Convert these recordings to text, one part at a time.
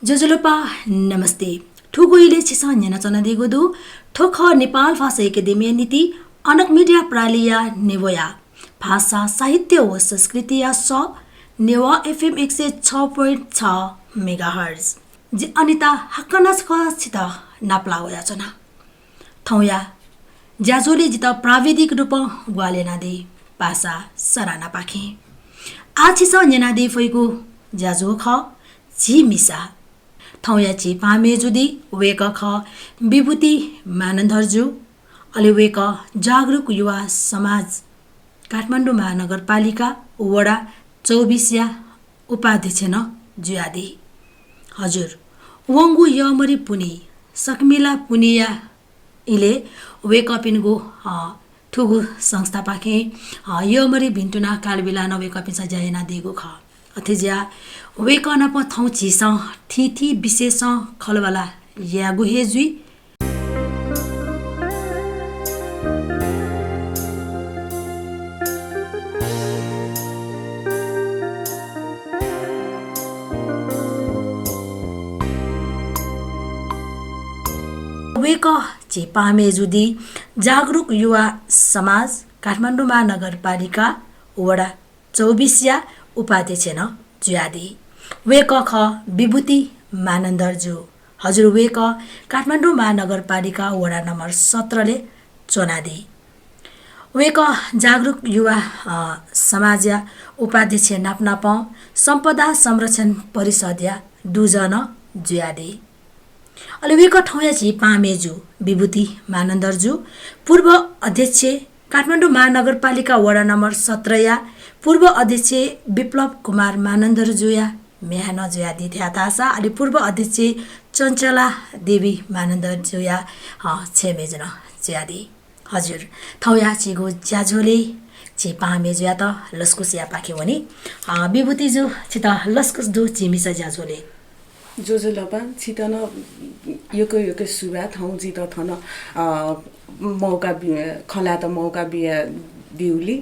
जजलोपा नमस्ते ठुगुइले छिसा न्याना चना देगोदु ठोख नेपाल भाषा एकाडेमी नीति अनक मिडिया प्रालिया नेवोया भाषा साहित्य व संस्कृति या स नेवा एफएम 106.6 मेगाहर्ज जी अनिता हक्कनस ख छिता नाप्ला होया चना थौया ज्याजोले जिता प्राविधिक रूप ग्वालेना दे भाषा सराना पाखे आछिसा न्याना दे फैको ज्याजो ख झिमिसा थौयाची पामे जुदी वेक ख विभूति मानन्धरजु अलि वेक जागरुक युवा समाज काठमाडौँ महानगरपालिका वडा 24 या उपाध्यक्ष न जुयादी हजुर वंगु यमरी पुनी सकमिला पुनिया इले वेकअपिनको ठुगु संस्थापाखे यमरी भिन्टुना कालबिला न वेकअपिन सजायना दिएको ख अथेज्या वेकन प थौ छिस थिथि विशेष खलवाला या गुहेजुई वेक चेपामे जुदी जागरुक युवा समाज काठमाडौँ महानगरपालिका वडा 24 या उपाध्यक्ष न जुयादी वेक ख विभूति मानन्दरजु हजुर वेक काठमाडौँ महानगरपालिका वडा नम्बर 17 ले चोनादी वेक जागरुक युवा समाज या उपाध्यक्ष नापनाप सम्पदा संरक्षण परिषद या दुजन जुयादी अलि वेक ठौया छि पामेजु विभूति मानन्दरजु पूर्व अध्यक्ष काठमाडौँ महानगरपालिका वडा नम्बर 17 या पूर्व अध्यक्ष विप्लव कुमार मानन्दरजुया मेहन जुयादी थ्यातासा अलि पूर्व अध्यक्ष चञ्चला देवी मानन्दरजुया छेमेजन जुयादी हजुर थौया छिगो ज्याझोले छि पामेजुया त लस्कुसिया पाखे वनी विभूतिजु छित लस्कुस दु चिमिसा ज्याझोले जोजोलपा छितन योको सुबा ठाउँ जित थन मौका खला त मौका बिया दिउली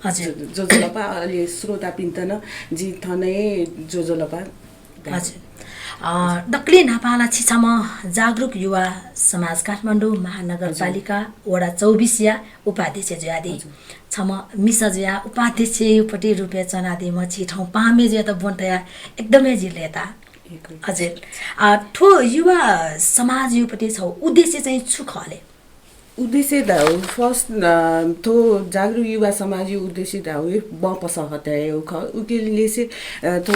हजुर जोजोलपा अलि श्रोता पिन्तन जी थनै जोजोलपा हजुर दक्ली नापाला छिछम जागरुक युवा समाज काठमाडौँ महानगरपालिका वडा 24 या उपाध्यक्ष जुयादी छम मिसजया उपाध्यक्ष उपटि रुपे चनादी म छिठौ पामे जे त बन्टया एकदमै जिलेता हजुर ठो युवा समाज युपटि छ उद्देश्य चाहिँ छुखले उद्देश्य दा फर्स्ट तो जागरुक युवा समाज उद्देश्य दा बपस हटाए ख उकेले से तो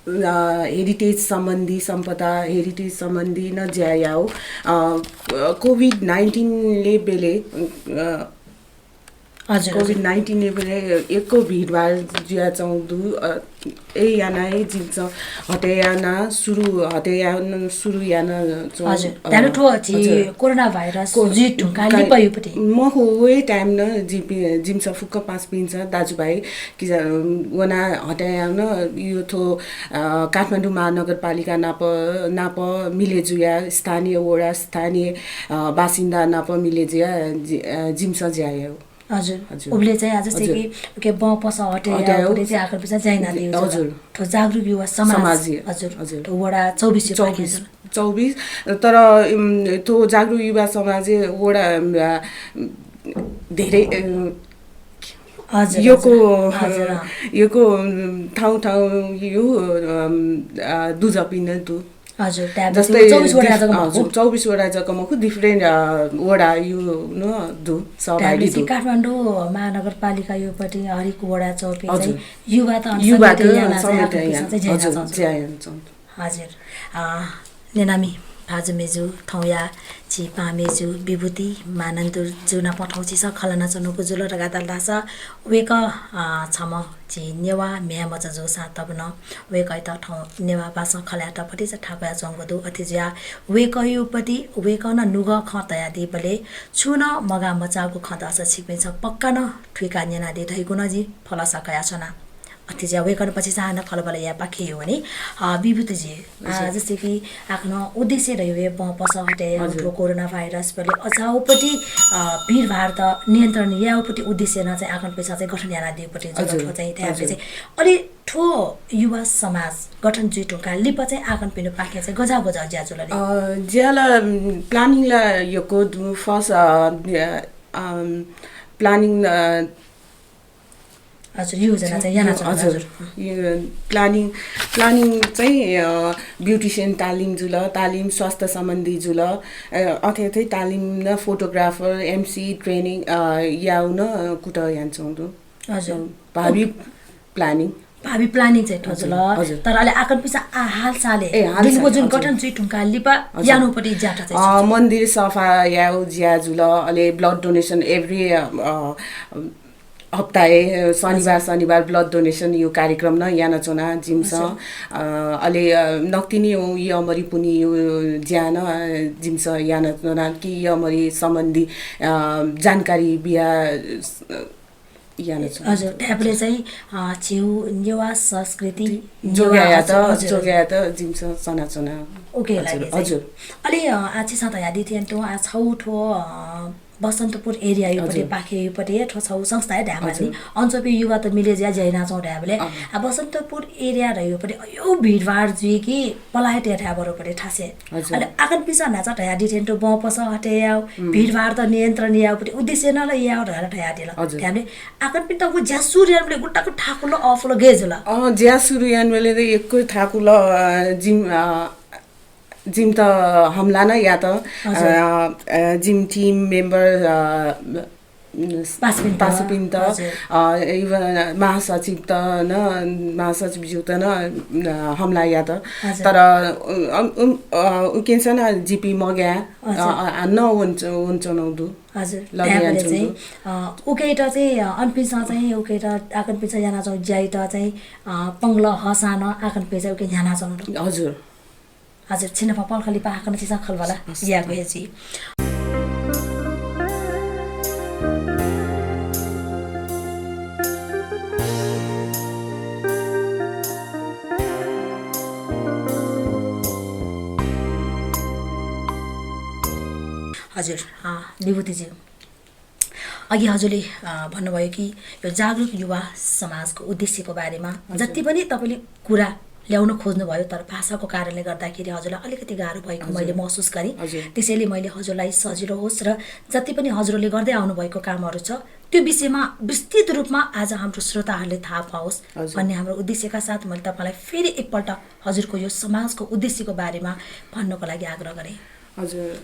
हेरिटेज सम्बन्धी सम्पदा हेरिटेज सम्बन्धी न ज्यायाओ कोभिड-19 ले बेले कोभिड-19 ने बेले एको भिडभाड ज्या चाउँदु ए याना ए जिन्छ हटेयाना सुरु याना हजुर दानु ठो छि कोरोना भाइरस जि ढुकाली पयुपटी म हो वे टाइम न जिम्स फुक्क 5 पिन्छ दाजुभाइ कि वना हटेयाना यो थो काठमाडौँ महानगरपालिका नाप मिलेजुया स्थानीय वडा स्थानीय बासिन्दा नाप मिलेजुया जिम्स ज्यायो हजुर उबले चाहिँ आज जस्तै के ब पस हटे पुरै चाहिँ आकर पिसा जाइना दियो हजुर ठो जागरुक युवा समाज हजुर ठो वडा 24 तर तो जागरुक युवा समाज वडा धेरै योको ठाउँ यो दुजपिन तु हजुर जस्तै 24 वडा जग्गामा खु डिफरेन्ट वडा यो न दु सहभागी दु काठमाडौँ महानगरपालिका योपटि हरेक वडा 24 चाहिँ युवा त हजुर नेनामी भाजुमेजु थौया छि पामेजु विभूति मानन्दुर जुना पठाउँछि स खलना चनुको जुलो रगादा लास वेक छम छि नेवा म्यामच जो सा तबन वेक त ठौ नेवा बास खल्याट पटि छ ठापया चंगदु अथिज्या वेक युपटि वेक न नुग खतया दिबले छुन मगा मचाको खदा छ छिपे छ पक्का न ठुका न्याना दे धैगु नजी फला सकया छना अतिजय वेकनपछि साना खलबल या पाखियो भने विभूतिजी जस्तै कि आफ्नो उद्देश्य रह्यो पस हटे कोरोना भाइरस पले अझाउपट्टि भिडभाड त नियन्त्रण याउपट्टि उद्देश्य न चाहिँ आकन पैसा चाहिँ गठन याना दिएपट्टि जगत चाहिँ त्यहाँले चाहिँ अलि ठो युवा समाज गठन जुइटुका लिप चाहिँ आकन पिनु पाखे चाहिँ गजा गजा ज्याजुलले ज्याला प्लानिङला यो कोड फर्स्ट प्लानिङ हजुर योजना चाहिँ याना छ हजुर यो प्लानिङ चाहिँ ब्युटिसियन तालिम जुल तालिम स्वास्थ्य सम्बन्धी जुल अथे तालिम न फोटोग्राफर एमसी ट्रेनिङ याउन कुटा यान्छौँ हजुर भावी प्लानिङ चाहिँ ठजुल तर अहिले आकन पिसा हाल साले जुन गठन जुइ ठुङ्का लिपा यानुपट्टि ज्याटा चाहिँ मन्दिर सफा याउ ज्याजुल अहिले ब्लड डोनेसन एभ्री हप्ताहे शनिबार ब्लड डोनेसन यो कार्यक्रम न याना चोना जिम्स अहिले नक्तिनी यो अमरी पुनी यो ज्यान जिम्स याना चोना कि यो अमरी सम्बन्धी जानकारी बिहा हजुर ट्याबले चाहिँ छेउ नेवा संस्कृति जोग्या त जिम्स सना चोना ओके हजुर अलि आछि साथ यादी थिएन तो आ छौठो बसन्तपुर एरिया योपट्टि पाखे योपट्टि ठो छौ संस्था है ढामानी अञ्चपि युवा त मिले ज्या जैना छौ ढाबले आ बसन्तपुर एरिया र योपट्टि यो भिडभाड जुइ कि पलायट ढाबरो पटे ठासे अनि आकन पिसा नाच ढया डिटेन तो ब पस हटे याउ भिडभाड त नियन्त्रण याउपट्टि उद्देश्य न ल याउ ढया ढया दिला ढाबले आकन पिन त ज्या सूर्यले गुट्टाको ठाकुलो अफलो गेजुला ज्या सूर्यले एकको ठाकुलो जिम त हमला न या त जिम टिम मेम्बर पासपिन त इभन महासचिव त न महासचिव त न हमला या त तर उकेन्छ न जिपी मग्या न हुन्छ नौदु हजुर त्यहाँले चाहिँ उकेटा चाहिँ अनपिसा चाहिँ उकेटा आकन पिसा जाना चाहिँ ज्याइट चाहिँ पंगल हसान आकन पिसा उके जाना चाहिँ हजुर हजुर छिनपा पलखली पाकन चिसा खलवाला या गएची हजुर विभूतिजी अघि हजुरले भन्नुभयो कि यो जागरुक युवा समाजको उद्देश्यको बारेमा जति पनि तपाईले कुरा ल्याउन खोज्नुभयो तर भाषाको कारणले गर्दाखेरि हजुरलाई अलिकति गाह्रो भएको मैले महसुस गरेँ त्यसैले मैले हजुरलाई सजिलो होस् र जति पनि हजुरले गर्दै आउनुभएको कामहरू छ त्यो विषयमा विस्तृत रूपमा आज हाम्रो श्रोताहरूले थाहा पाओस् भन्ने हाम्रो उद्देश्यका साथ मैले तपाईँलाई फेरि एकपल्ट हजुरको यो समाजको उद्देश्यको बारेमा भन्नको लागि आग्रह गरेँ हजुर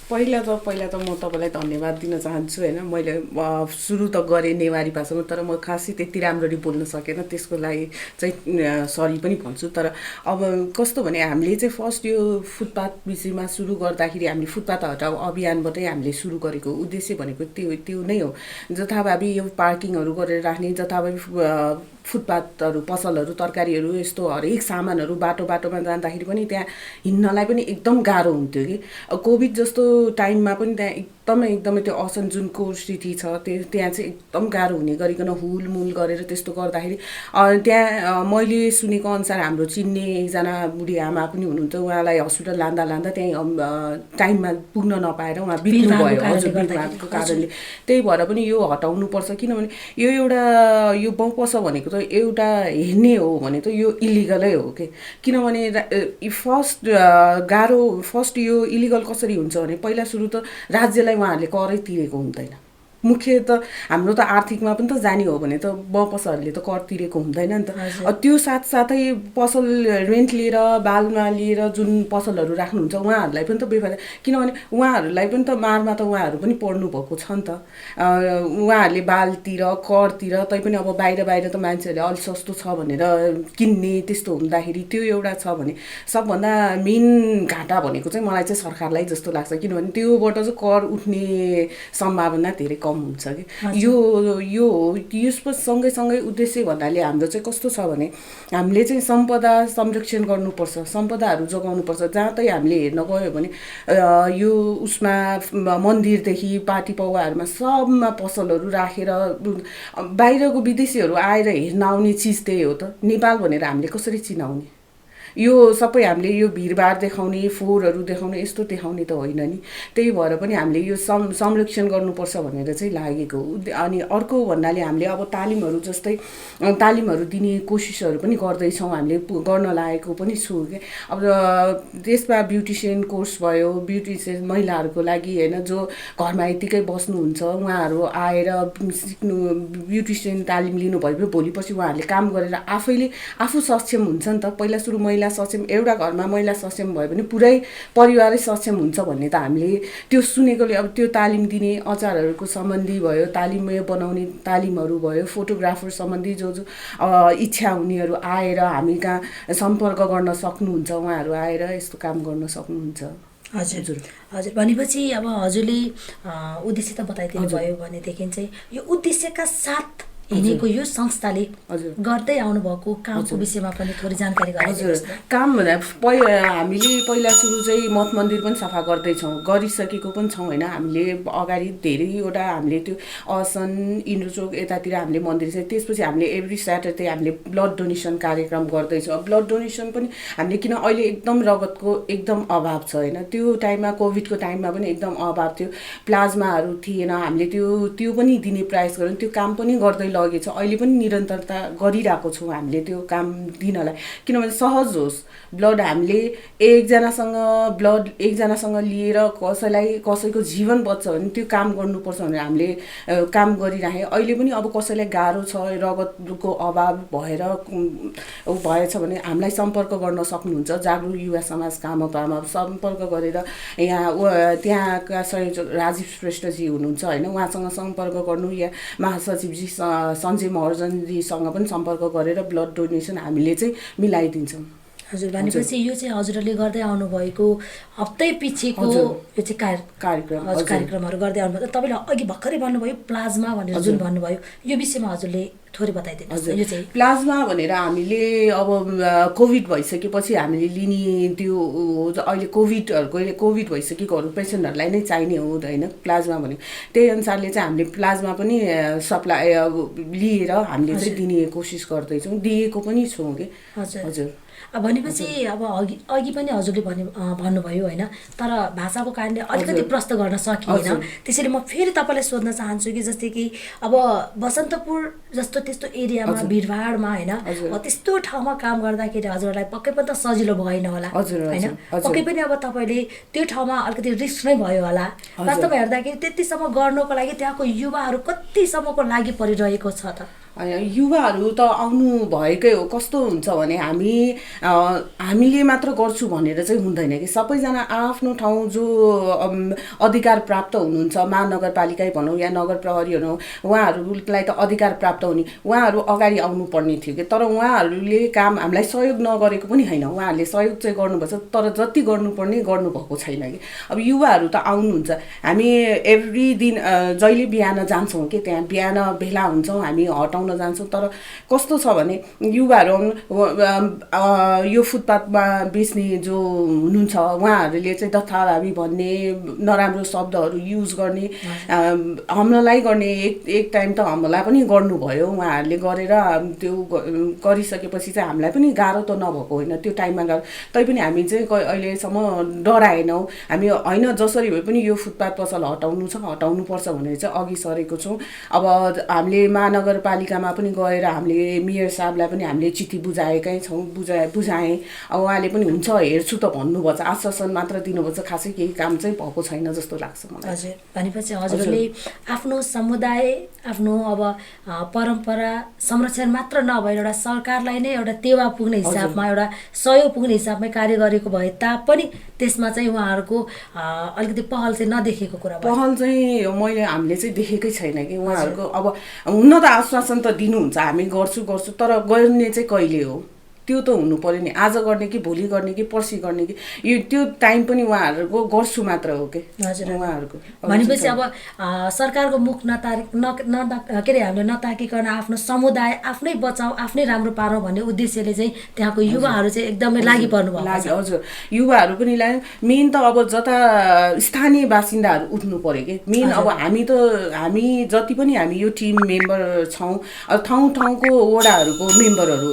पहिला त म तपाईँलाई धन्यवाद दिन चाहन्छु होइन मैले सुरु त गरेँ नेवारी भाषामा तर म खासै त्यति राम्ररी बोल्न सकेन त्यसको लागि चाहिँ सरी पनि भन्छु तर अब कस्तो भने हामीले चाहिँ फर्स्ट यो फुटपाथ विषयमा सुरु गर्दाखेरि हामीले फुटपाथ हटाऊ अभियानबाटै हामीले सुरु गरेको उद्देश्य भनेको त्यो नै हो जथाभावी यो पार्किङहरू गरेर राख्ने जथाभावी फुटपाथहरू पसलहरू तरकारीहरू यस्तो हरेक सामानहरू बाटोमा जाँदाखेरि पनि त्यहाँ हिँड्नलाई पनि एकदम गाह्रो हुन्थ्यो कि कोभिड जस्तो टाइममा पनि त्यहाँ एकदमै त्यो असञ्जुनको स्थिति छ त्यहाँ चाहिँ एकदम गाह्रो हुने गरिकन हुलमुल गरेर त्यस्तो गर्दाखेरि त्यहाँ मैले सुनेको अनुसार हाम्रो चिन्ने एकजना बुढी आमा पनि हुनुहुन्छ उहाँलाई हस्पिटल लाँदा त्यहीँ टाइममा पुग्न नपाएर उहाँ बित्नु भयो हजुर बिमारको कारणले त्यही भएर पनि यो हटाउनुपर्छ किनभने यो एउटा यो बपस भनेको त एउटा हेर्ने हो भने त यो इलिगलै हो किनभने फर्स्ट यो इलिगल कसरी हुन्छ भने पहिला सुरु त राज्यलाई उहाँहरूले करै तिरेको हुँदैन मुख्य त हाम्रो त आर्थिकमा पनि त जाने हो भने त बपसहरूले त कर तिरेको हुँदैन नि त त्यो साथसाथै पसल रेन्ट लिएर बालमा लिएर जुन पसलहरू राख्नुहुन्छ उहाँहरूलाई पनि त बेफाइदा किनभने उहाँहरूलाई पनि त मारमा त उहाँहरू पनि पढ्नु भएको छ नि त उहाँहरूले बालतिर करतिर तैपनि अब बाहिर त मान्छेहरूले अलि सस्तो छ भनेर किन्ने त्यस्तो हुँदाखेरि त्यो एउटा छ भने सबभन्दा मेन घाटा भनेको चाहिँ मलाई चाहिँ सरकारलाई जस्तो लाग्छ किनभने त्योबाट चाहिँ कर उठ्ने सम्भावना धेरै कम हुन्छ कि यो यो यसको सँगै उद्देश्य भन्नाले हाम्रो चाहिँ कस्तो छ भने हामीले चाहिँ सम्पदा संरक्षण गर्नुपर्छ, सम्पदाहरू जोगाउनुपर्छ। जहाँ तै हामीले हेर्न गयो भने यो उसमा मन्दिरदेखि पार्टी पौवाहरूमा सबमा पसलहरू राखेर बाहिरको विदेशीहरू आएर हेर्न आउने चिज त्यही हो त। नेपाल भनेर हामीले कसरी चिनाउने? यो सबै हामीले यो भिडभाड देखाउने, फोहोरहरू देखाउने यस्तो देखाउने त होइन नि। त्यही भएर पनि हामीले यो संरक्षण गर्नुपर्छ भनेर चाहिँ लागेको हो। अनि अर्को भन्नाले हामीले अब तालिमहरू जस्तै तालिमहरू दिने कोसिसहरू पनि गर्दैछौँ, हामीले गर्न लागेको पनि छु क्या। अब त्यसमा ब्युटिसियन कोर्स भयो, ब्युटिसियन महिलाहरूको लागि होइन, जो घरमा यतिकै बस्नुहुन्छ उहाँहरू आएर सिक्नु, ब्युटिसियन तालिम लिनुभयो भोलि पछि उहाँहरूले काम गरेर आफू सक्षम हुन्छ नि त। पहिला सुरु महिला सक्षम, एउटा घरमा महिला सक्षम भयो भने पुरै परिवारै सक्षम हुन्छ भन्ने त हामीले त्यो सुनेकोले। अब त्यो तालिम दिने, अचारहरूको सम्बन्धी भयो, तालिमय बनाउने तालिमहरू भयो, फोटोग्राफर सम्बन्धी जो इच्छा हुनेहरू आएर हामी कहाँ सम्पर्क गर्न सक्नुहुन्छ, उहाँहरू आएर यस्तो काम गर्न सक्नुहुन्छ। हजुर हजुर भनेपछि अब हजुरले उद्देश्य त बताइदिनु भयो भनेदेखि चाहिँ यो उद्देश्यका साथ हिँडेको यो संस्थाले गर्दै आउनुभएको कामको विषयमा पनि थोरै जानकारी गराइदिनुहोस् न। काम भन्दा हामीले पहिला सुरु चाहिँ मठ मन्दिर पनि सफा गर्दैछौँ, गरिसकेको पनि छौँ होइन। हामीले अगाडि धेरैवटा हामीले त्यो असन इन्द्रचोक यतातिर हामीले मन्दिर छ। त्यसपछि हामीले एभ्री स्याटरडे हामीले ब्लड डोनेसन कार्यक्रम गर्दैछौँ। ब्लड डोनेसन पनि हामीले किन अहिले एकदम रगतको एकदम अभाव छ होइन, त्यो टाइममा कोभिडको टाइममा पनि एकदम अभाव थियो, प्लाज्माहरू थिएन। हामीले त्यो पनि दिने प्रयास गऱ्यौँ, त्यो काम पनि गर्दै लगेछ। अहिले पनि निरन्तरता गरिरहेको छौँ हामीले त्यो काम दिनलाई, किनभने सहज होस्। ब्लड हामीले एकजनासँग लिएर कसैको जीवन बच्छ भने त्यो काम गर्नुपर्छ भनेर हामीले काम गरिराखेँ। अहिले पनि अब कसैलाई गाह्रो छ, रगतको अभाव भएछ भने हामीलाई सम्पर्क गर्न सक्नुहुन्छ। जागरुक युवा समाज कामपामा सम्पर्क गरेर त्यहाँका संयोजक राजीव श्रेष्ठजी हुनुहुन्छ होइन, उहाँसँग सम्पर्क गर्नु, या महासचिवजी सञ्जय महर्जनजीसँग पनि सम्पर्क गरेर ब्लड डोनेसन हामीले चाहिँ मिलाइदिन्छौँ। हजुर भनेपछि यो चाहिँ हजुरले गर्दै आउनुभएको हप्तै पछिको यो चाहिँ कार्यक्रमहरू गर्दै आउनुभयो। तपाईँले अघि भर्खरै भन्नुभयो प्लाज्मा भनेर जुन भन्नुभयो, यो विषयमा हजुरले थोरै बताइदिनुहोस्। यो चाहिँ प्लाज्मा भनेर हामीले अब कोभिड भइसकेपछि हामीले लिने त्यो अहिले कोभिड भइसकेकोहरू पेसेन्टहरूलाई नै चाहिने हो होइन प्लाज्मा भन्यो। त्यही अनुसारले चाहिँ हामीले प्लाज्मा पनि सप्लाई लिएर हामीले चाहिँ दिने कोसिस गर्दैछौँ, दिएको पनि छौँ कि। हजुर भनेपछि अब अघि पनि हजुरले भन्नुभयो होइन, तर भाषाको कारणले अलिकति प्रश्न गर्न सकिएन। त्यसैले म फेरि तपाईँलाई सोध्न चाहन्छु कि जस्तै कि अब बसन्तपुर जस्तो त्यस्तो एरियामा भिडभाडमा होइन, त्यस्तो ठाउँमा काम गर्दाखेरि हजुरलाई पक्कै पनि त सजिलो भएन होला होइन, पक्कै पनि अब तपाईँले त्यो ठाउँमा अलिकति रिस्क नै भयो होला। वास्तवमा हेर्दाखेरि त्यतिसम्म गर्नको लागि त्यहाँको युवाहरू कतिसम्मको लागि परिरहेको छ त? युवाहरू त आउनु भएकै हो। कस्तो हुन्छ भने हामीले मात्र गर्छु भनेर चाहिँ हुँदैन कि। सबैजना आफ्नो ठाउँ जो अधिकार प्राप्त हुनुहुन्छ, महानगरपालिकै भनौँ या नगर प्रहरी भनौँ, उहाँहरूलाई त अधिकार प्राप्त हुने, उहाँहरू अगाडि आउनुपर्ने थियो कि। तर उहाँहरूले काम हामीलाई सहयोग नगरेको पनि होइन, उहाँहरूले सहयोग चाहिँ गर्नुपर्छ, तर जति गर्नुपर्ने गर्नुभएको छैन कि। अब युवाहरू त आउनुहुन्छ, हामी एभ्री दिन जहिले बिहान जान्छौँ कि, त्यहाँ बिहान भेला हुन्छौँ, हामी हटाउन जान्छौँ। तर कस्तो छ भने युवाहरू यो फुटपाथमा बेच्ने जो हुनुहुन्छ उहाँहरूले चाहिँ दत्ताभावी भन्ने, नराम्रो शब्दहरू युज गर्ने, हमलालाई गर्ने। एक टाइम त हमला पनि गर्नुभयो उहाँहरूले, गरेर त्यो गरिसकेपछि चाहिँ हामीलाई पनि गाह्रो त नभएको होइन, त्यो टाइममा गाह्रो। तैपनि हामी चाहिँ अहिलेसम्म डराएनौँ। हामी होइन जसरी भए पनि यो फुटपाथ पसल हटाउनुपर्छ भनेर चाहिँ अघि सरेको छौँ। अब हामीले महानगरपालिकामा पनि गएर हामीले मेयर साहबलाई पनि हामीले चिठी बुझाएकै छौँ, बुझाएँ। अब उहाँले पनि हुन्छ हेर्छु त भन्नुभएको छ, आश्वासन मात्र दिनुभएको छ, खासै केही काम चाहिँ भएको छैन जस्तो लाग्छ मलाई। हजुर भनेपछि हजुरले आफ्नो समुदाय, आफ्नो अब परम्परा संरक्षण मात्र नभएर एउटा सरकारलाई नै एउटा टेवा पुग्ने हिसाबमा, एउटा सहयोग पुग्ने हिसाबमै कार्य गरेको भए तापनि त्यसमा चाहिँ उहाँहरूको अलिकति पहल चाहिँ नदेखेको कुरा भयो। पहल चाहिँ हामीले चाहिँ देखेकै छैन कि उहाँहरूको। अब हुन त आश्वासन त दिनुहुन्छ हामी गर्छु तर गर्ने चाहिँ कहिले हो त्यो त हुनु पर्यो नि, आज गर्ने कि भोलि गर्ने कि पर्सि गर्ने कि यो त्यो टाइम पनि उहाँहरूको गर्छु मात्र हो कि उहाँहरूको। भनेपछि अब सरकारको मुख के अरे हामीले नताकिकन आफ्नो समुदाय आफ्नै बचाऊ आफ्नै राम्रो पारौँ भन्ने उद्देश्यले चाहिँ त्यहाँको युवाहरू चाहिँ एकदमै लागि पर्नु भएको छ। हजुर, युवाहरू पनि मेन त अब जता स्थानीय बासिन्दाहरू उठ्नु पर्यो कि मेन। अब हामी जति पनि हामी यो टिम मेम्बर छौँ, ठाउँ ठाउँको वडाहरूको मेम्बरहरू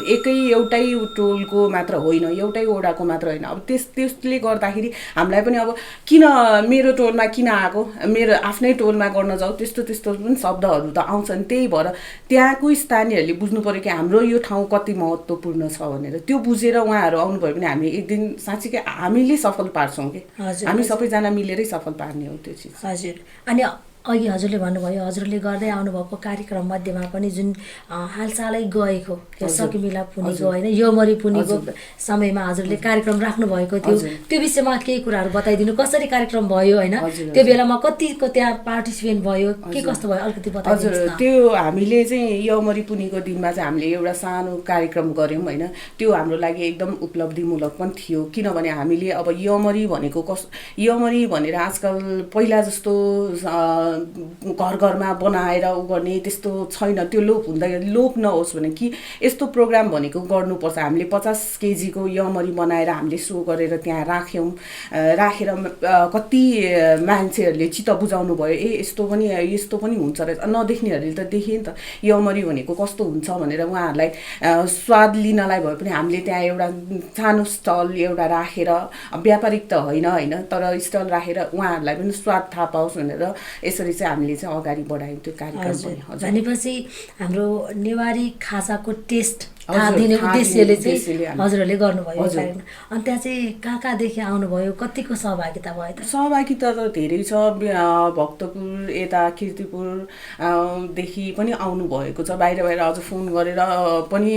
एउटै टोलको मात्र होइन, एउटै वडाको मात्र होइन। अब त्यसले गर्दाखेरि हामीलाई पनि अब किन मेरो टोलमा किन आएको, मेरो आफ्नै टोलमा गर्न जाऊ, त्यस्तो पनि शब्दहरू त आउँछन्। त्यही भएर त्यहाँको स्थानीयहरूले बुझ्नु पर्यो कि हाम्रो यो ठाउँ कति महत्त्वपूर्ण छ भनेर। त्यो बुझेर उहाँहरू आउनुभयो भने हामी एक दिन साँच्चीकै हामीले सफल पार्छौँ कि हामी सबैजना मिलेरै सफल पार्ने हो त्यो चिज। हजुर, अनि अघि हजुरले भन्नुभयो हजुरले गर्दै आउनुभएको कार्यक्रम मध्येमा पनि जुन हालसालै गएको सकिमिला पुनेको होइन योमरी पुनेको समयमा हजुरले कार्यक्रम राख्नु भएको थियो, त्यो विषयमा केही कुराहरू बताइदिनु, कसरी कार्यक्रम भयो होइन, त्यो बेलामा कतिको त्यहाँ पार्टिसिपेन्ट भयो, के कस्तो भयो अलिकति बताइदिनु। हजुर, त्यो हामीले चाहिँ योमरी पुनेको दिनमा चाहिँ हामीले एउटा सानो कार्यक्रम गऱ्यौँ होइन। त्यो हाम्रो लागि एकदम उपलब्धिमूलक पनि थियो, किनभने हामीले अब योमरी भनेर आजकल पहिला जस्तो घर घरमा बनाएर गर्ने त्यस्तो छैन। त्यो लोप नहोस् भने कि यस्तो प्रोग्राम भनेको गर्नुपर्छ। हामीले 50 केजीको यमरी बनाएर हामीले सो गरेर त्यहाँ राखेर कति मान्छेहरूले चित्त बुझाउनु भयो, यस्तो पनि हुन्छ रहेछ। नदेख्नेहरूले त देखे नि त यमरी भनेको कस्तो हुन्छ भनेर उहाँहरूलाई स्वाद लिनलाई भए पनि हामीले त्यहाँ एउटा सानो स्टल एउटा राखेर, व्यापारिक त होइन तर स्टल राखेर उहाँहरूलाई पनि स्वाद थाहा पाओस् भनेर यसरी चाहिँ हामीले चाहिँ अगाडि बढायौँ त्यो कार्यक्रम पनि। भनेपछि हाम्रो नेवारी खाजाको टेस्ट थाहा दिने उद्देश्यले चाहिँ हजुरहरूले गर्नुभयो कार्यक्रम। अनि त्यहाँ चाहिँ कहाँदेखि आउनुभयो, कतिको सहभागिता भयो त? सहभागिता त धेरै छ, भक्तपुर यता किर्तिपुरदेखि पनि आउनुभएको छ। बाहिर अझ फोन गरेर पनि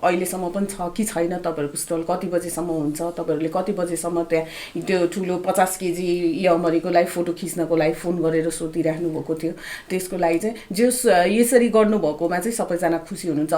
अहिलेसम्म पनि छ कि छैन तपाईँहरूको स्टल कति बजेसम्म हुन्छ, तपाईँहरूले कति बजेसम्म त्यहाँ त्यो ठुलो 50 केजी यमरीको लागि फोटो खिच्नको लागि फोन गरेर सोधिराख्नु भएको थियो। त्यसको लागि चाहिँ यसरी गर्नुभएकोमा चाहिँ सबैजना खुसी हुनुहुन्छ।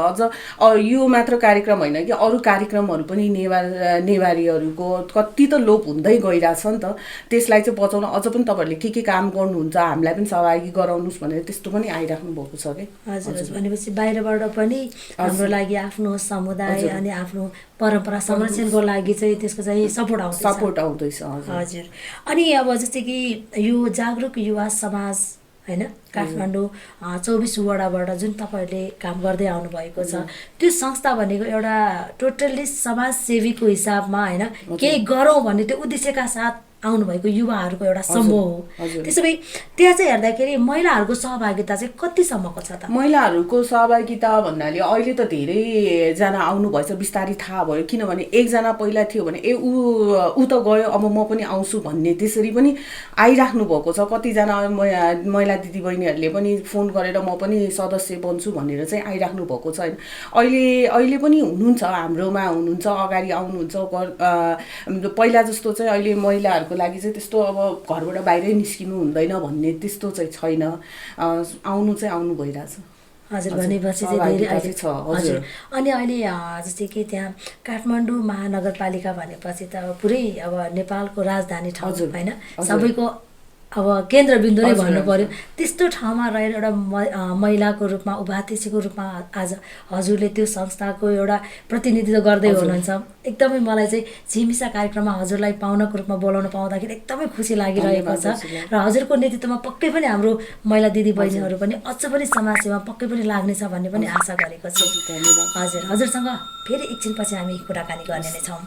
अझ यो मात्र कार्यक्रम होइन कि अरू कार्यक्रमहरू पनि नेवारीहरूको कति त लोप हुँदै गइरहेछ नि त, त्यसलाई चाहिँ बचाउन अझ पनि तपाईँहरूले के काम गर्नुहुन्छ, हामीलाई पनि सहभागी गराउनुहोस् भनेर त्यस्तो पनि आइराख्नु भएको छ कि। हजुर, भनेपछि बाहिरबाट पनि हाम्रो लागि आफ्नो समुदाय अनि आफ्नो परम्परा संरक्षणको लागि चाहिँ त्यसको चाहिँ सपोर्ट आउँदैछ। हजुर, अनि अब जस्तै कि यो जागरुक युवा समाज होइन काठमाडौँ 24 वडाबाट जुन तपाईँहरूले काम गर्दै आउनुभएको छ, त्यो संस्था भनेको एउटा टोटल्ली समाजसेवीको हिसाबमा होइन केही गरौँ भन्ने त्यो उद्देश्यका साथ आउनुभएको युवाहरूको एउटा समूह हो। त्यसो भए त्यहाँ चाहिँ हेर्दाखेरि महिलाहरूको सहभागिता चाहिँ कतिसम्मको छ त? महिलाहरूको सहभागिता भन्नाले अहिले त धेरैजना आउनुभएछ, बिस्तारै थाहा भयो। किनभने एकजना पहिला थियो भने ऊ त गयो अब म पनि आउँछु भन्ने त्यसरी पनि आइराख्नु भएको छ। कतिजना महिला दिदीबहिनीहरूले पनि फोन गरेर म पनि सदस्य बन्छु भनेर चाहिँ आइराख्नु भएको छ होइन। अहिले पनि हुनुहुन्छ, हाम्रोमा हुनुहुन्छ, अगाडि आउनुहुन्छ। पहिला जस्तो चाहिँ अहिले महिलाहरूको लागि चाहिँ त्यस्तो अब घरबाट बाहिरै निस्किनु हुँदैन भन्ने त्यस्तो चाहिँ छैन, आउनु भइरहेछ। हजुर, भनेपछि चाहिँ धेरै अहिले छ। हजुर, अनि अहिले जस्तै कि त्यहाँ काठमाडौँ महानगरपालिका भनेपछि त पुरै अब नेपालको राजधानी ठाउँ होइन, सबैको अब केन्द्रबिन्दु नै भन्नु पर्यो। त्यस्तो ठाउँमा रहेर एउटा महिलाको रूपमा उपाध्यक्षको रूपमा आज हजुरले त्यो संस्थाको एउटा प्रतिनिधित्व गर्दै हुनुहुन्छ। एकदमै मलाई चाहिँ झिमिसा कार्यक्रममा हजुरलाई पाहुनाको रूपमा बोलाउन पाउँदाखेरि एकदमै खुसी लागिरहेको छ र हजुरको नेतृत्वमा पक्कै पनि हाम्रो महिला दिदीबहिनीहरू पनि अझ पनि समाजसेवा पक्कै पनि लाग्नेछ भन्ने पनि आशा गरेको छु। हजुर, हजुरसँग फेरि एकछिनपछि हामी कुराकानी गर्ने नै छौँ।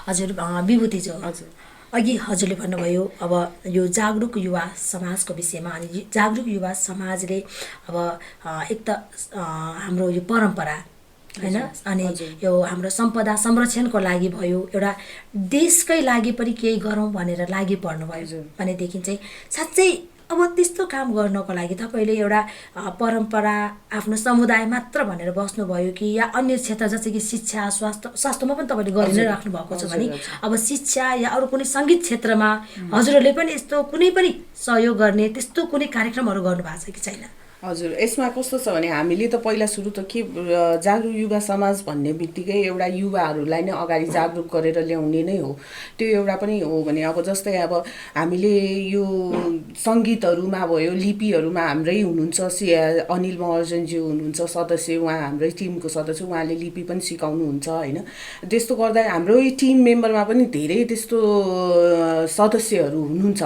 हजुर, विभूतिज्यू, अघि हजुरले भन्नुभयो अब यो जागरुक युवा समाजको विषयमा। अनि जागरुक युवा समाजले अब एक त हाम्रो यो परम्परा होइन अनि यो हाम्रो सम्पदा संरक्षणको लागि भयो, एउटा देशकै लागि पनि केही गरौँ भनेर लागि पर्नुभयो भनेदेखि चाहिँ साँच्चै अब त्यस्तो काम गर्नको लागि तपाईँले एउटा परम्परा आफ्नो समुदाय मात्र भनेर बस्नुभयो कि या अन्य क्षेत्र जस्तै कि शिक्षा स्वास्थ्यमा पनि तपाईँले गरि नै राख्नु भएको छ भने अब शिक्षा या अरू कुनै सङ्गीत क्षेत्रमा हजुरहरूले पनि यस्तो कुनै पनि सहयोग गर्ने त्यस्तो कुनै कार्यक्रमहरू गर्नुभएको छ कि छैन? हजुर, यसमा कस्तो छ भने हामीले त पहिला सुरु त के जागरुक युवा समाज भन्ने बित्तिकै एउटा युवाहरूलाई नै अगाडि जागरुक गरेर ल्याउने नै हो। त्यो एउटा पनि हो भने अब जस्तै अब हामीले यो सङ्गीतहरूमा भयो, लिपिहरूमा हाम्रै हुनुहुन्छ अनिल महर्जनज्यू हुनुहुन्छ सदस्य, उहाँ हाम्रै टिमको सदस्य, उहाँले लिपि पनि सिकाउनुहुन्छ होइन। त्यस्तो गर्दा हाम्रो टिम मेम्बरमा पनि धेरै त्यस्तो सदस्यहरू हुनुहुन्छ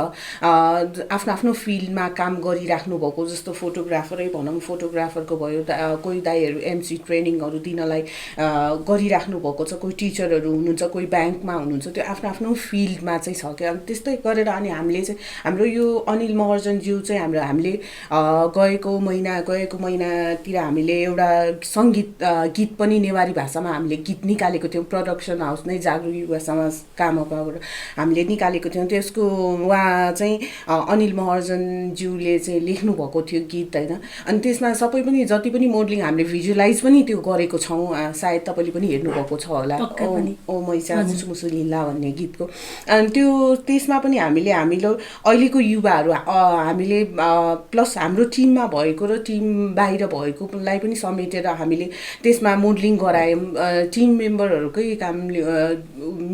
आफ्नो आफ्नो फिल्डमा काम गरिराख्नु भएको, जस्तो फोटोग्राफरै भनौँ, फोटोग्राफरको भयो, कोही दाइहरू एमसी ट्रेनिङहरू दिनलाई गरिराख्नु भएको छ, कोही टिचरहरू हुनुहुन्छ, कोही ब्याङ्कमा हुनुहुन्छ, त्यो आफ्नो आफ्नो फिल्डमा चाहिँ छ क्या। अनि त्यस्तै गरेर अनि हामीले चाहिँ हाम्रो यो अनिल महर्जनज्यू चाहिँ हामीले गएको महिनातिर हामीले एउटा सङ्गीत गीत पनि नेवारी भाषामा हामीले गीत निकालेको थियौँ। प्रडक्सन हाउस नै जागरुक युवा समाज कामबाट हामीले निकालेको थियौँ। त्यसको उहाँ चाहिँ अनिल महर्जनज्यूले चाहिँ लेख्नु भएको थियो गीत होइन। अनि त्यसमा सबै पनि जति पनि मोडलिङ हामीले भिजुअलाइज पनि त्यो गरेको छौँ, सायद तपाईँले पनि हेर्नुभएको छ होला, ओ मैसा मुसु मुसु लिल्ला भन्ने गीतको। अनि त्यसमा पनि हामीले अहिलेको युवाहरू हामीले प्लस हाम्रो टिममा भएको र टिम बाहिर भएकोलाई पनि समेटेर हामीले त्यसमा मोडलिङ गरायौँ। टिम मेम्बरहरूकै काम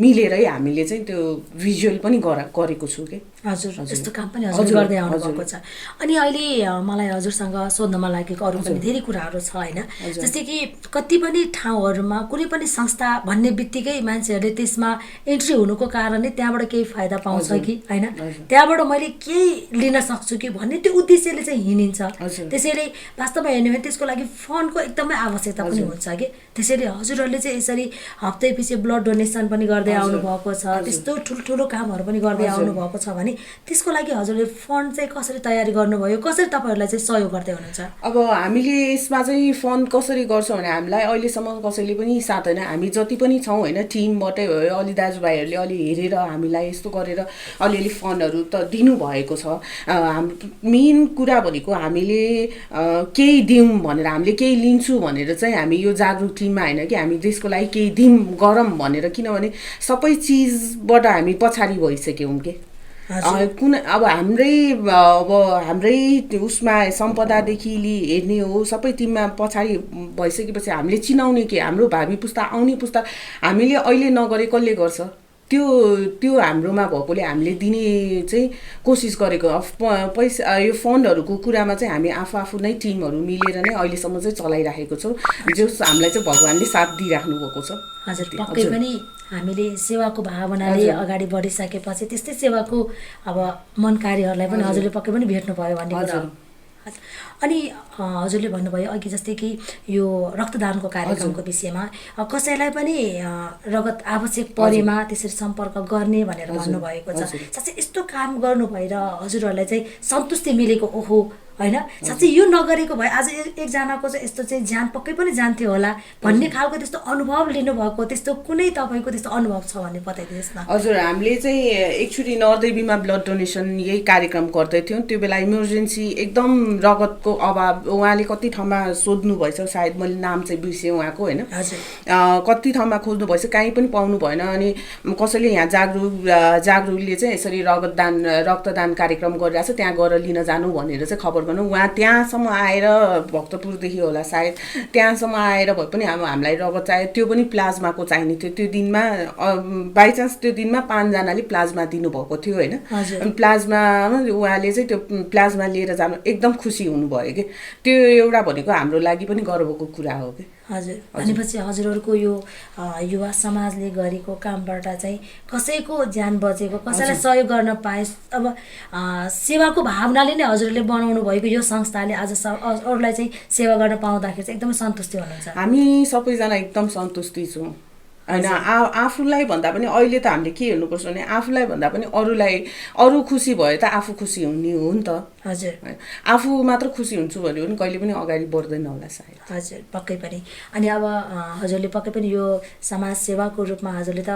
मिलेरै हामीले चाहिँ त्यो भिजुअल पनि गरेको छु कि। हजुर, यस्तो काम पनि हजुर गर्दै आउनु भएको छ। अनि अहिले मलाई हजुरसँग सोध्नमा लागेको अरू पनि धेरै कुराहरू छ होइन। जस्तै कि कति पनि ठाउँहरूमा कुनै पनि संस्था भन्ने बित्तिकै मान्छेहरूले त्यसमा इन्ट्री हुनुको कारणले त्यहाँबाट केही फाइदा पाउँछ कि होइन, त्यहाँबाट मैले केही लिन सक्छु कि भन्ने त्यो उद्देश्यले चाहिँ हिँडिन्छ। त्यसैले वास्तवमा हेर्ने भने त्यसको लागि फन्डको एकदमै आवश्यकता पनि हुन्छ कि। त्यसैले हजुरहरूले चाहिँ यसरी हप्तै पछि ब्लड डोनेसन पनि गर्दै आउनु भएको छ, त्यस्तो ठुल्ठुलो कामहरू पनि गर्दै आउनु भएको छ भने त्यसको लागि हजुरले फन्ड चाहिँ कसरी तयारी गर्नुभयो, कसरी तपाईँहरूलाई चाहिँ सहयोग गर्दै हुनुहुन्छ? अब हामीले यसमा चाहिँ फन्ड कसरी गर्छौँ भने हामीलाई अहिलेसम्म कसैले पनि साथ होइन, हामी जति पनि छौँ होइन, टिमबाटै भयो, अलि दाजुभाइहरूले अलि हेरेर हामीलाई यस्तो गरेर अलिअलि फन्डहरू त दिनुभएको छ। हाम्रो मेन कुरा भनेको हामीले केही दिउँ भनेर, हामीले केही लिन्छु भनेर चाहिँ हामी यो जागरुक टिममा होइन कि हामी देशको लागि केही दिउँ गरौँ भनेर, किनभने सबै चिजबाट हामी पछाडि भइसक्यौँ कि। अब हाम्रै उसमा सम्पदादेखि हेर्ने हो, सबै टिममा पछाडि भइसकेपछि हामीले चिनाउने के, हाम्रो भावी पुस्ता आउने पुस्ता हामीले अहिले नगरे कसले गर्छ? त्यो हाम्रोमा भएकोले हामीले दिने चाहिँ कोसिस गरेको। पैसा यो फन्डहरूको कुरामा चाहिँ हामी आफू नै टिमहरू मिलेर नै अहिलेसम्म चाहिँ चलाइराखेको छौँ, जो हामीलाई चाहिँ भगवान्ले साथ दिइराख्नु भएको छ। हजुर, पक्कै पनि हामीले सेवाको भावनाले अगाडि बढिसकेपछि त्यस्तै सेवाको अब मनकारीहरूलाई पनि हजुरले पक्कै पनि भेट्नुभयो भन्ने कुरा हो। अनि हजुरले भन्नुभयो अघि जस्तै कि यो रक्तदानको कार्यक्रमको विषयमा कसैलाई पनि रगत आवश्यक परेमा त्यसरी सम्पर्क गर्ने भनेर भन्नुभएको छ। साँच्चै यस्तो काम गर्नु भएर हजुरहरूलाई चाहिँ सन्तुष्टि मिलेको ओहो होइन, साँच्चै यो नगरेको भए आज एकजनाको चाहिँ यस्तो चाहिँ ज्यान पक्कै पनि जान्थ्यो होला भन्ने खालको त्यस्तो अनुभव लिनुभएको त्यस्तो कुनै तपाईँको त्यस्तो अनुभव छ भने बताइदिनुहोस् न। हजुर, हामीले चाहिँ एक्चुअली नरदेवीमा ब्लड डोनेसन यही कार्यक्रम गर्दै थियौँ। त्यो बेला इमर्जेन्सी एकदम रगतको अभाव, उहाँले कति ठाउँमा सोध्नु भएछ, सायद मैले नाम चाहिँ बिर्सेँ उहाँको होइन, कति ठाउँमा खोज्नु भएछ, कहीँ पनि पाउनु भएन। अनि कसैले यहाँ जागरुकले चाहिँ यसरी रक्तदान कार्यक्रम गरिरहेको छ, त्यहाँ गएर लिन जानु भनेर चाहिँ खबर गर्नु। उहाँ त्यहाँसम्म आएर, भक्तपुरदेखि होला सायद, त्यहाँसम्म आएर भए पनि हामीलाई रगत चाहियो, त्यो पनि प्लाज्माको चाहिने थियो। त्यो दिनमा बाइचान्स त्यो दिनमा 5 जनाले प्लाज्मा दिनुभएको थियो होइन। अनि प्लाज्मामा उहाँले चाहिँ त्यो प्लाज्मा लिएर जानु एकदम खुसी हुनुभयो कि। त्यो एउटा भनेको हाम्रो लागि पनि गर्वको कुरा हो कि। हजुर, भनेपछि हजुरहरूको यो युवा समाजले गरेको कामबाट चाहिँ कसैको ज्यान बचेको, कसैलाई सहयोग गर्न पाए, अब सेवाको भावनाले नै हजुरले बनाउनु भएको यो संस्थाले आज अरूलाई चाहिँ सेवा गर्न पाउँदाखेरि चाहिँ एकदमै सन्तुष्टि हुनुहुन्छ? हामी सबैजना एकदम सन्तुष्टि छौँ होइन। आफूलाई भन्दा पनि अहिले त हामीले के हेर्नुपर्छ भने आफूलाई भन्दा पनि अरू खुसी भयो त आफू खुसी हुने हो नि त। हजुर, आफू मात्र खुसी हुन्छु भने पनि कहिले पनि अगाडि बढ्दैन होला सायद। हजुर, पक्कै पनि। अनि अब हजुरले पक्कै पनि यो समाज सेवाको रूपमा हजुरले त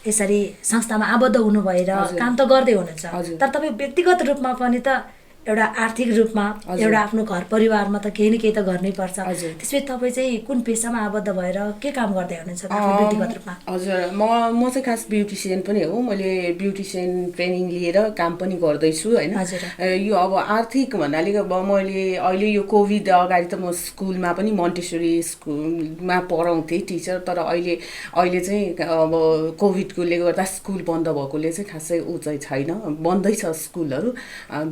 यसरी संस्थामा आबद्ध हुनु भएर काम त गर्दै हुनुहुन्छ, तर तपाईँ व्यक्तिगत रूपमा पनि त एउटा आर्थिक रूपमा एउटा आफ्नो घर परिवारमा त केही न केही त गर्नै पर्छ। त्यसपछि तपाईँ चाहिँ कुन पेसामा आबद्ध भएर के काम गर्दै हुनुहुन्छ आफ्नो व्यक्तिगत रूपमा? हजुर, म चाहिँ खास ब्युटिसियन पनि हो। मैले ब्युटिसियन ट्रेनिङ लिएर काम पनि गर्दैछु होइन। यो अब आर्थिक भन्नाले अब मैले अहिले यो कोभिड अगाडि त म स्कुलमा पनि मोन्टेसरी स्कुलमा पढाउँथेँ टिचर, तर अहिले चाहिँ अब कोभिडकोले गर्दा स्कुल बन्द भएकोले चाहिँ खासै ऊ चाहिँ छैन, बन्दै छ स्कुलहरू।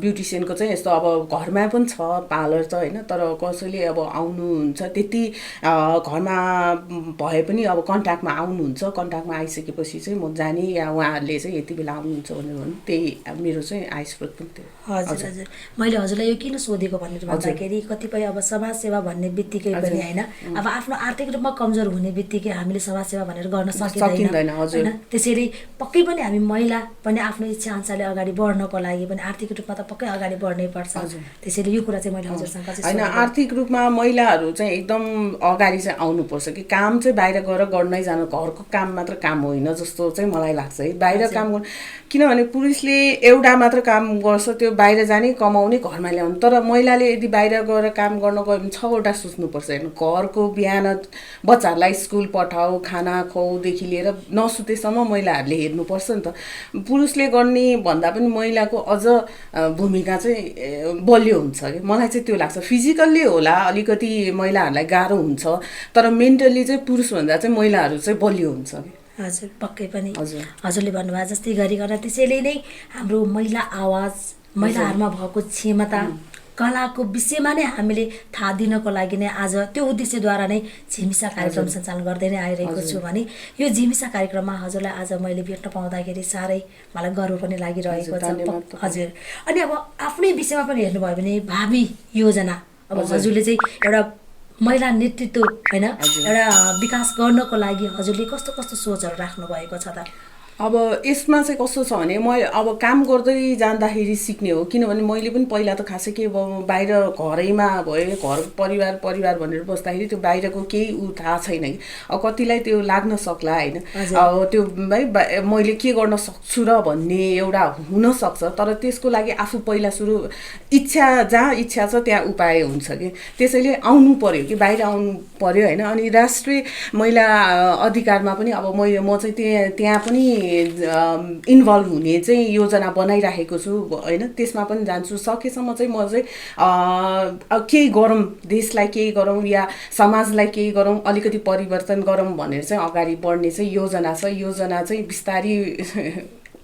ब्युटिसियनको चाहिँ यस्तो अब घरमा पनि छ पार्लर त होइन, तर कसैले अब आउनुहुन्छ त्यति घरमा भए पनि अब कन्ट्याक्टमा आउनुहुन्छ, कन्ट्याक्टमा आइसकेपछि चाहिँ म जाने या उहाँहरूले चाहिँ यति बेला आउनुहुन्छ भनेर भन्नु, त्यही मेरो चाहिँ आय स्रोत पनि त्यो। हजुर हजुर, मैले हजुरलाई यो किन सोधेको भनेर भन्दाखेरि कतिपय अब समाजसेवा भन्ने बित्तिकै पनि होइन, अब आफ्नो आर्थिक रूपमा कमजोर हुने बित्तिकै हामीले समाजसेवा भनेर गर्न सकिँदैन होइन। त्यसैले पक्कै पनि हामी महिला पनि आफ्नो इच्छा अनुसारले अगाडि बढ्नको लागि पनि आर्थिक रूपमा त पक्कै अगाडि बढ्नै पर्छ। त्यसैले यो कुरा चाहिँ मैले हजुरसँग होइन, आर्थिक रूपमा महिलाहरू चाहिँ एकदम अगाडि चाहिँ आउनुपर्छ कि काम चाहिँ बाहिर गएर गर्नै जानु, घरको काम मात्र काम होइन जस्तो चाहिँ मलाई लाग्छ है। बाहिर काम गर्नु, किनभने पुरुषले एउटा मात्र काम गर्छ, त्यो बाहिर जाने कमाउने घरमा ल्याउनु, तर महिलाले यदि बाहिर गएर काम गर्न गयो भने 6वटा सोच्नुपर्छ होइन। घरको बिहान बच्चाहरूलाई स्कुल पठाऊ, खाना खुवाउदेखि लिएर नसुतेसम्म महिलाहरूले हेर्नुपर्छ नि त। पुरुषले गर्ने भन्दा पनि महिलाको अझ भूमिका चाहिँ बलियो हुन्छ कि मलाई चाहिँ त्यो लाग्छ। फिजिकल्ली होला अलिकति महिलाहरूलाई गाह्रो हुन्छ, तर मेन्टल्ली चाहिँ पुरुषभन्दा चाहिँ महिलाहरू चाहिँ बलियो हुन्छ कि। हजुर, पक्कै पनि हजुरले भन्नुभयो जस्तै गरिकन त्यसैले नै हाम्रो महिला आवाज, महिलाहरूमा भएको क्षमता, कलाको विषयमा नै हामीले थाहा दिनको लागि नै आज त्यो उद्देश्यद्वारा नै झिमिसा कार्यक्रम सञ्चालन गर्दै नै आइरहेको छु भने यो झिमिसा कार्यक्रममा हजुरलाई आज मैले भेट्न पाउँदाखेरि साह्रै मलाई गर्व पनि लागिरहेको छ। हजुर, अनि अब आफ्नै विषयमा पनि हेर्नुभयो भने भावी योजना, अब हजुरले चाहिँ एउटा महिला नेतृत्व होइन एउटा विकास गर्नको लागि हजुरले कस्तो कस्तो सोचहरू राख्नु भएको छ त? अब यसमा चाहिँ कस्तो छ भने म अब काम गर्दै जाँदाखेरि सिक्ने हो, किनभने मैले पनि पहिला त खासै के बाहिर घरैमा भयो, घर परिवार भनेर बस्दाखेरि त्यो बाहिरको केही ऊ थाहा छैन कि। अब कतिलाई त्यो लाग्न सक्ला होइन, अब त्यो है मैले के गर्न सक्छु र भन्ने एउटा हुनसक्छ, तर त्यसको लागि आफू पहिला सुरु जहाँ इच्छा छ त्यहाँ उपाय हुन्छ कि। त्यसैले आउनु पर्यो कि, बाहिर आउनु पर्यो होइन। अनि राष्ट्रिय महिला अधिकारमा पनि अब म चाहिँ त्यहाँ पनि इन्भल्भ हुने चाहिँ योजना बनाइराखेको छु होइन। त्यसमा पनि जान्छु, सकेसम्म चाहिँ म चाहिँ केही गरौँ, देशलाई केही गरौँ या समाजलाई केही गरौँ, अलिकति परिवर्तन गरौँ भनेर चाहिँ अगाडि बढ्ने चाहिँ योजना छ। योजना चाहिँ बिस्तारै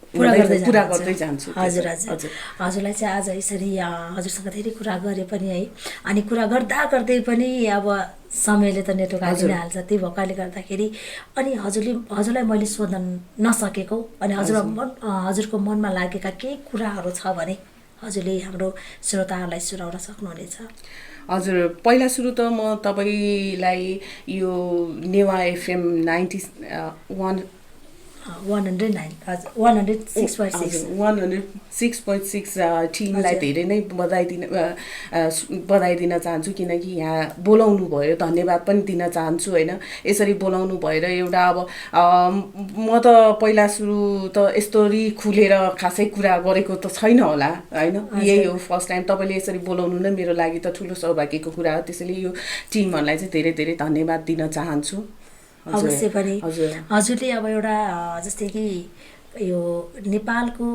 पुरा गर्दै जान्छु। हजुर हजुर, हजुरलाई चाहिँ आज यसरी हजुरसँग धेरै कुरा गरे पनि है, अनि कुरा गर्दा गर्दै पनि अब समयले त नेटवर्क हालिदिन हाल्छ, त्यही भएकोले गर्दाखेरि अनि हजुरलाई मैले सोध्न नसकेको अनि हजुरको मनमा लागेका केही कुराहरू छ भने हजुरले हाम्रो श्रोताहरूलाई सुनाउन सक्नुहुनेछ। हजुर, पहिला सुरु त म तपाईँलाई यो नेवा FM 106.6 टिमलाई धेरै नै बधाई दिन चाहन्छु, किनकि यहाँ बोलाउनु भयो, धन्यवाद पनि दिन चाहन्छु होइन। यसरी बोलाउनु भएर एउटा अब म त पहिला सुरु त यस्तोरी खुलेर खासै कुरा गरेको त छैन होला होइन, यही हो फर्स्ट टाइम। तपाईँले यसरी बोलाउनु नै मेरो लागि त ठुलो सौभाग्यको कुरा हो। त्यसैले यो टिमहरूलाई चाहिँ धेरै धेरै धन्यवाद दिन चाहन्छु। अवश्य पनि हजुरले अब एउटा जस्तै कि यो नेपालको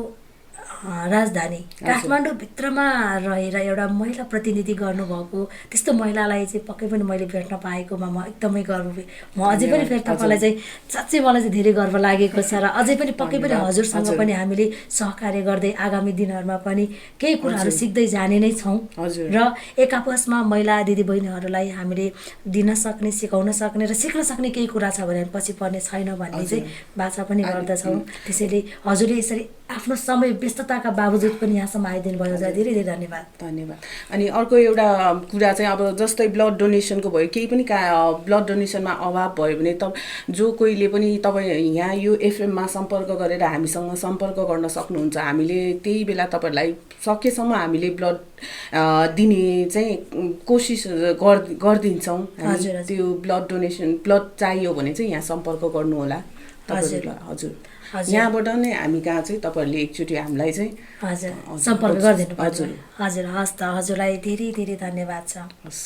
राजधानी काठमाडौँ भित्रमा रहेर एउटा महिला प्रतिनिधि गर्नुभएको त्यस्तो महिलालाई चाहिँ पक्कै पनि मैले भेट्न पाएकोमा म एकदमै गर्व, म अझै पनि फेरि तपाईँलाई चाहिँ साँच्चै मलाई चाहिँ धेरै गर्व लागेको छ र अझै पनि पक्कै पनि हजुरसँग पनि हामीले सहकार्य गर्दै आगामी दिनहरूमा पनि केही कुराहरू सिक्दै जाने नै छौँ र एक आपसमा महिला दिदीबहिनीहरूलाई हामीले दिन सक्ने, सिकाउन सक्ने र सिक्न सक्ने केही कुरा छ भने पछि पर्ने छैन भन्ने चाहिँ बाचा पनि गर्दछौँ। त्यसैले हजुरले यसरी आफ्नो समय व्यस्तताका बावजुद पनि यहाँसम्म आइदिनु भयो, धेरै धेरै धन्यवाद। अनि अर्को एउटा कुरा चाहिँ अब जस्तै ब्लड डोनेसनको भयो, केही पनि ब्लड डोनेसनमा अभाव भयो भने जो कोहीले पनि तपाईँ यहाँ यो एफएममा सम्पर्क गरेर हामीसँग सम्पर्क गर्न सक्नुहुन्छ। हामीले त्यही बेला तपाईँहरूलाई सकेसम्म हामीले ब्लड दिने चाहिँ कोसिस गरिदिन्छौँ। त्यो ब्लड चाहियो भने चाहिँ यहाँ सम्पर्क गर्नुहोला। तपाईँहरूलाई हजुर हजुर। यहाँबाट नै हामी कहाँ चाहिँ तपाईँहरूले एकचोटि हामीलाई चाहिँ हजुर सम्पर्क गरिदिनु पर्छ हजुर। हजुर हस् त हजुरलाई धेरै धेरै धन्यवाद छ हस्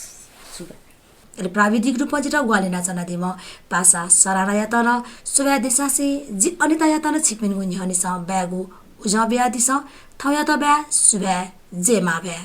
सुबह ele प्राविधिक रूपमा जिटा ग्वालिना चनादिम पासा सराना यातना सुबह दिशासे जि अनिता यातना छिकमिन गुन्य हनिसा ब्यागु उजा ब्या दिशा थया त ब्या सुबह जे मा ब्या